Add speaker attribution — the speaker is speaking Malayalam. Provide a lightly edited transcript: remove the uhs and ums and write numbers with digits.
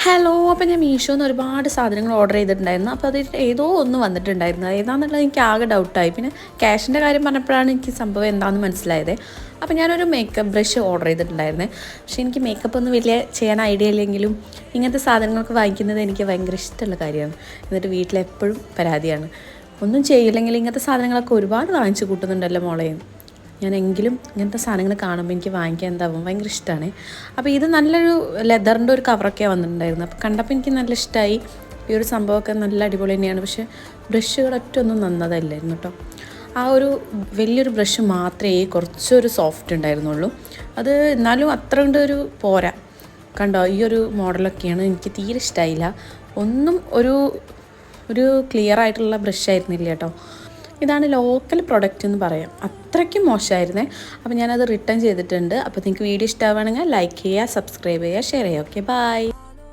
Speaker 1: ഹലോ, അപ്പോൾ ഞാൻ മീഷോന്ന് ഒരുപാട് സാധനങ്ങൾ ഓർഡർ ചെയ്തിട്ടുണ്ടായിരുന്നു. അപ്പോൾ അതിൽ ഏതോ ഒന്ന് വന്നിട്ടുണ്ടായിരുന്നു. ഏതാണെന്നുള്ളത് എനിക്ക് ആകെ ഡൗട്ടായി. പിന്നെ ക്യാഷിൻ്റെ കാര്യം പറഞ്ഞപ്പോഴാണ് എനിക്ക് സംഭവം എന്താണെന്ന് മനസ്സിലായത്. അപ്പോൾ ഞാനൊരു മേക്കപ്പ് ബ്രഷ് ഓർഡർ ചെയ്തിട്ടുണ്ടായിരുന്നേ. പക്ഷേ എനിക്ക് മേക്കപ്പ് ഒന്നും വലിയ ചെയ്യാൻ ഐഡിയ ഇല്ലെങ്കിലും ഇങ്ങനത്തെ സാധനങ്ങളൊക്കെ വാങ്ങിക്കുന്നത് എനിക്ക് ഭയങ്കര ഇഷ്ടമുള്ള കാര്യമാണ്. എന്നിട്ട് വീട്ടിലെപ്പോഴും പരാതിയാണ്, ഒന്നും ചെയ്യില്ലെങ്കിൽ ഇങ്ങനത്തെ സാധനങ്ങളൊക്കെ ഒരുപാട് വാങ്ങിച്ചു കൂട്ടുന്നുണ്ടല്ലോ മോളെ. ഞാനെങ്കിലും ഇങ്ങനത്തെ സാധനങ്ങൾ കാണുമ്പോൾ എനിക്ക് വാങ്ങിക്കാൻ എന്താവും ഭയങ്കര ഇഷ്ടമാണ്. അപ്പോൾ ഇത് നല്ലൊരു ലെതറിൻ്റെ ഒരു കവറൊക്കെ വന്നിട്ടുണ്ടായിരുന്നു. അപ്പോൾ കണ്ടപ്പോൾ എനിക്ക് നല്ല ഇഷ്ടമായി. ഈ ഒരു സംഭവമൊക്കെ നല്ല അടിപൊളി തന്നെയാണ്. പക്ഷേ ബ്രഷുകളൊറ്റൊന്നും നന്നതല്ലായിരുന്നു കേട്ടോ. ആ ഒരു വലിയൊരു ബ്രഷ് മാത്രമേ കുറച്ചൊരു സോഫ്റ്റ് ഉണ്ടായിരുന്നുള്ളൂ. അത് എന്നാലും അത്ര കൊണ്ട് ഒരു പോരാ. കണ്ടോ, ഈ ഒരു മോഡലൊക്കെയാണ് എനിക്ക് തീരെ ഇഷ്ടമായില്ല. ഒന്നും ഒരു ക്ലിയർ ആയിട്ടുള്ള ബ്രഷ് ആയിരുന്നില്ല കേട്ടോ. ഇതാണ് ലോക്കൽ പ്രൊഡക്റ്റ് എന്ന് പറയാം. അത്രയ്ക്കും മോശമായിരുന്നേ. അപ്പോൾ ഞാനത് റിട്ടേൺ ചെയ്തിട്ടുണ്ട്. അപ്പോൾ നിങ്ങൾക്ക് വീഡിയോ ഇഷ്ടമാവുകയാണെങ്കിൽ ലൈക്ക് ചെയ്യുക, സബ്സ്ക്രൈബ് ചെയ്യുക, ഷെയർ ചെയ്യുക. Okay, by.